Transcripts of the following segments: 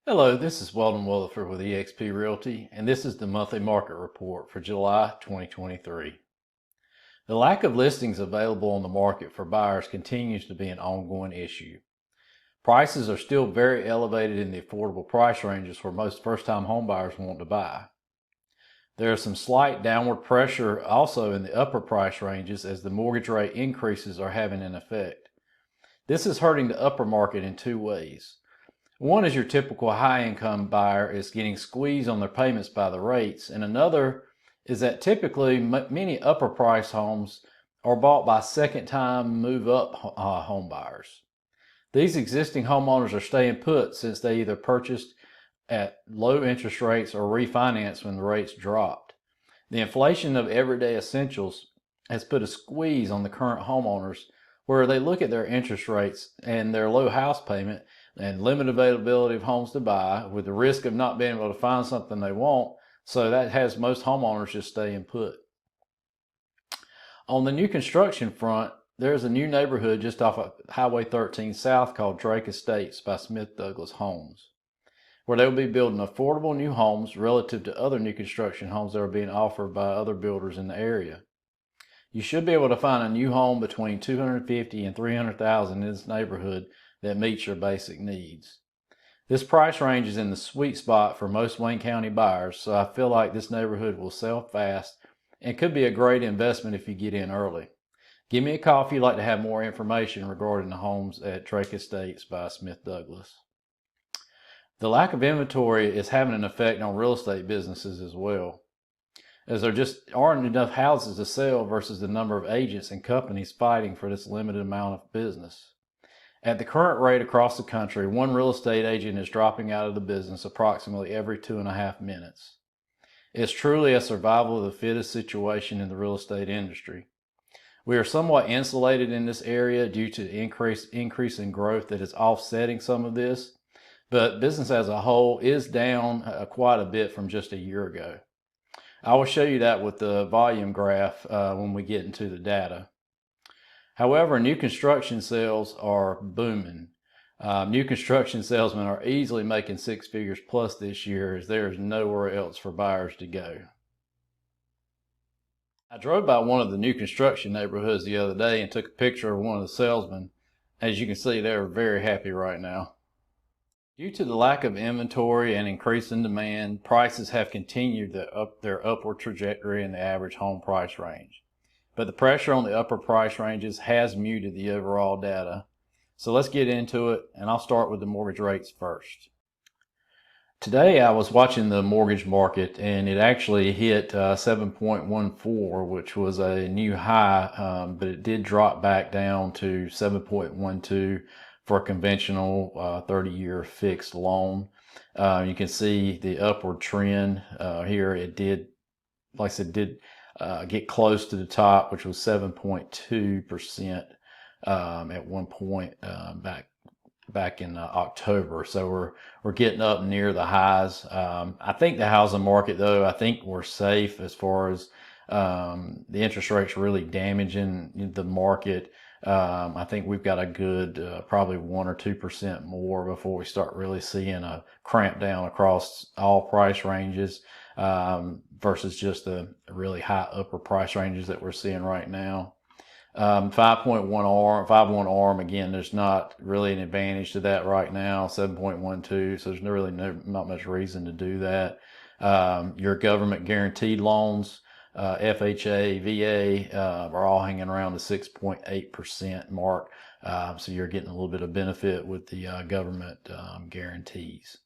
Hello, this is Weldon Weatherford with eXp Realty, and this is the monthly market report for July 2023. The lack of listings available on the market for buyers continues to be an ongoing issue. Prices are still very elevated in the affordable price ranges where most first-time homebuyers want to buy. There is some slight downward pressure also in the upper price ranges as the mortgage rate increases are having an effect. This is hurting the upper market in two ways. One is your typical high-income buyer is getting squeezed on their payments by the rates, and another is that typically many upper-price homes are bought by second-time move-up home buyers. These existing homeowners are staying put since they either purchased at low interest rates or refinanced when the rates dropped. The inflation of everyday essentials has put a squeeze on the current homeowners where they look at their interest rates and their low house payment and limited availability of homes to buy with the risk of not being able to find something they want. So that has most homeowners just staying put. On the new construction front, there's a new neighborhood just off of Highway 13 South called Drake Estates by Smith Douglas Homes, where they'll be building affordable new homes relative to other new construction homes that are being offered by other builders in the area. You should be able to find a new home between $250,000 and $300,000 in this neighborhood that meets your basic needs. This price range is in the sweet spot for most Wayne County buyers, so I feel like this neighborhood will sell fast and could be a great investment if you get in early. Give me a call if you'd like to have more information regarding the homes at Drake Estates by Smith Douglas. The lack of inventory is having an effect on real estate businesses as well, as there just aren't enough houses to sell versus the number of agents and companies fighting for this limited amount of business. At the current rate across the country, one real estate agent is dropping out of the business approximately every 2.5 minutes. It's truly a survival of the fittest situation in the real estate industry. We are somewhat insulated in this area due to the increase in growth that is offsetting some of this, but business as a whole is down quite a bit from just a year ago. I will show you that with the volume graph when we get into the data. However, new construction sales are booming. New construction salesmen are easily making six figures plus this year as there is nowhere else for buyers to go. I drove by one of the new construction neighborhoods the other day and took a picture of one of the salesmen. As you can see, they're very happy right now. Due to the lack of inventory and increase in demand, prices have continued their upward trajectory in the average home price range. But the pressure on the upper price ranges has muted the overall data. So let's get into it, and I'll start with the mortgage rates first. Today I was watching the mortgage market and it actually hit 7.14, which was a new high, but it did drop back down to 7.12 for a conventional 30-year fixed loan. You can see the upward trend here. It did, like I said, get close to the top, which was 7.2% at one point back in October. So we're getting up near the highs. I think the housing market, though, I think we're safe as far as the interest rates really damaging the market. I think we've got a good probably 1 or 2% more before we start really seeing a cramp down across all price ranges versus just the really high upper price ranges that we're seeing right now. 5.1 ARM, again, there's not really an advantage to that right now. 7.12, so there's really not much reason to do that. Your government guaranteed loans, FHA, VA, are all hanging around the 6.8% mark. So you're getting a little bit of benefit with the government guarantees.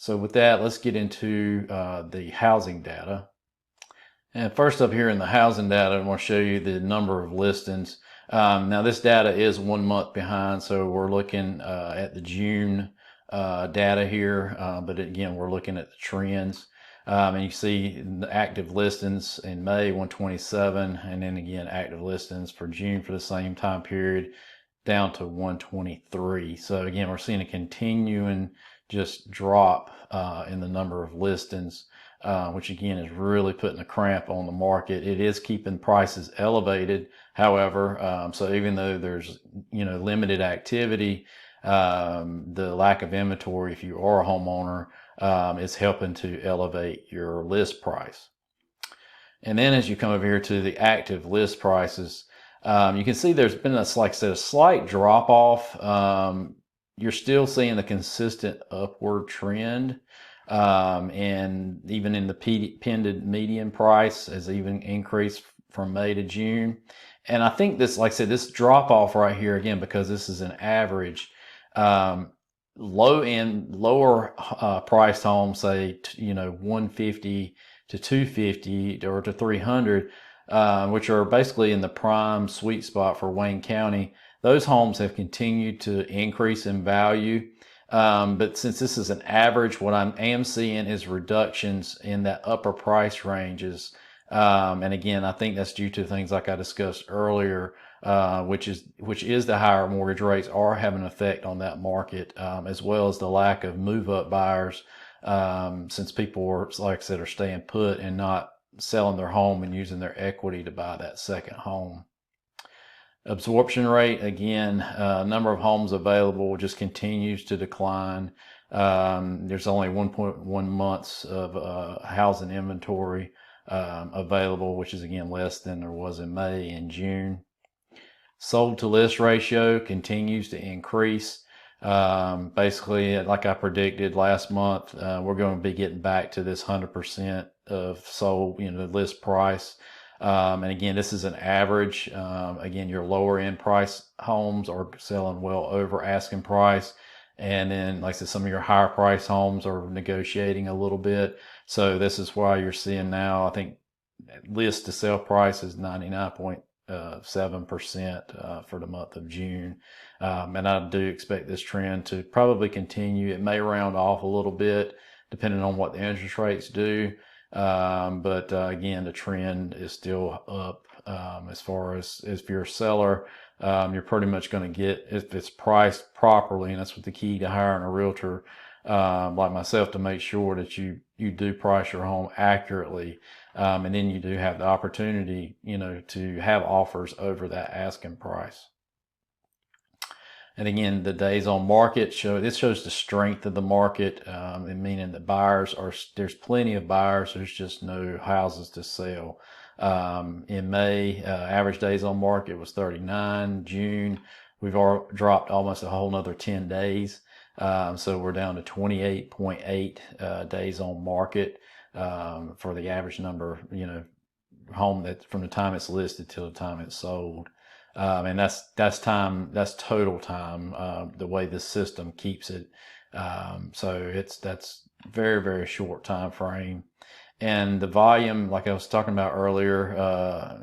So with that, let's get into the housing data. And first up here in the housing data, I want to show you the number of listings. Now this data is 1 month behind, so we're looking at the June data here, but again, we're looking at the trends. And you see the active listings in May, 127, and then again, active listings for June for the same time period down to 123. So again, we're seeing a continuing just drop in the number of listings, which again is really putting a cramp on the market. It is keeping prices elevated, however, so even though there's limited activity, the lack of inventory, if you are a homeowner, is helping to elevate your list price. And then as you come over here to the active list prices, you can see there's been like I said, a slight drop off. You're still seeing the consistent upward trend. And even in the pending median price has even increased from May to June. And I think this, like I said, this drop off right here, again, because this is an average, lower priced homes, say, 150 to 250 or to 300, which are basically in the prime sweet spot for Wayne County. Those homes have continued to increase in value. But since this is an average, what I am seeing is reductions in that upper price ranges. And again, I think that's due to things like I discussed earlier, which is the higher mortgage rates are having an effect on that market, as well as the lack of move-up buyers, since people are, like I said, are staying put and not selling their home and using their equity to buy that second home. Absorption rate, again, number of homes available just continues to decline. There's only 1.1 months of housing inventory available, which is again less than there was in May and June. Sold to list ratio continues to increase. Basically, like I predicted last month, we're going to be getting back to this 100% of sold, list price. And again, this is an average. Again, your lower end price homes are selling well over asking price. And then, like I said, some of your higher price homes are negotiating a little bit. So this is why you're seeing now, I think, list to sell price is 99.7% for the month of June. And I do expect this trend to probably continue. It may round off a little bit depending on what the interest rates do. But again, the trend is still up. As far as if you're a seller, you're pretty much going to get, if it's priced properly, and that's what the key to hiring a realtor like myself, to make sure that you do price your home accurately, and then you do have the opportunity, to have offers over that asking price. And again, the days on market this shows the strength of the market, meaning that there's plenty of buyers. There's just no houses to sell. In May, average days on market was 39. June, we've dropped almost a whole nother 10 days. So we're down to 28.8 days on market for the average number, home that from the time it's listed till the time it's sold. And that's total time, the way the system keeps it. So that's very, very short time frame. And the volume, like I was talking about earlier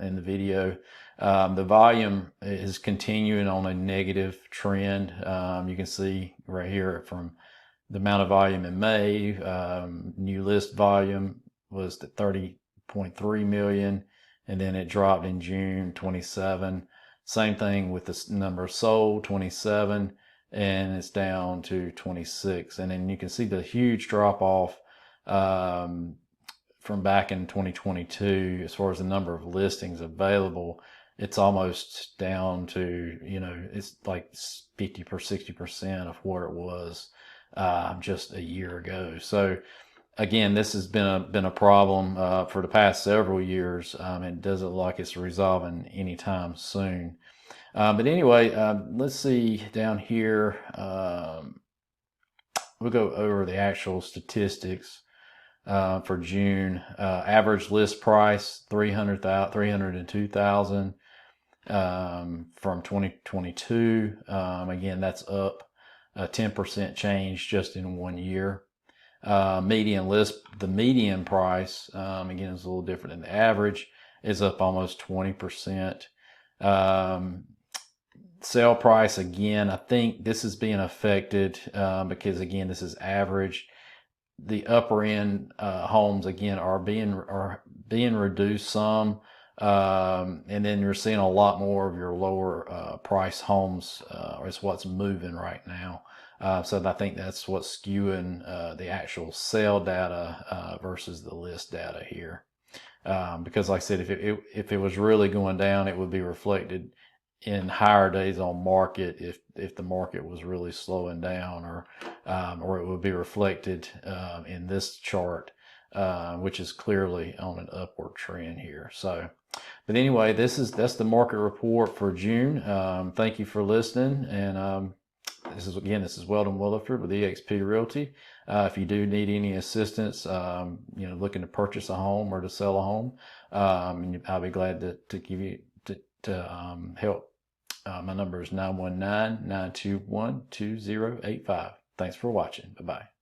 in the video, the volume is continuing on a negative trend. You can see right here from the amount of volume in May, new list volume was at 30.3 million, and then it dropped in June, 27. Same thing with the number sold, 27, and it's down to 26. And then you can see the huge drop off from back in 2022 as far as the number of listings available. It's almost down to, it's like 50 or 60% of what it was just a year ago. So again, this has been a problem for the past several years. It doesn't look like it's resolving anytime soon. But anyway, let's see down here. We'll go over the actual statistics for June. Average list price $302,000 from 2022. Again, that's up 10% change just in 1 year. The median price, again, is a little different than the average, is up almost 20%. Sale price, again, I think this is being affected because, again, this is average. The upper end homes, again, are being reduced some, and then you're seeing a lot more of your lower price homes is what's moving right now. So I think that's what's skewing the actual sale data versus the list data here. Because like I said, if it was really going down, it would be reflected in higher days on market if the market was really slowing down, or it would be reflected in this chart, which is clearly on an upward trend here. So, but anyway, that's the market report for June. Thank you for listening, and this is Weldon Williford with eXp Realty. If you do need any assistance, looking to purchase a home or to sell a home, I'll be glad to give you to help. My number is 919-921-2085. Thanks for watching. Bye-bye.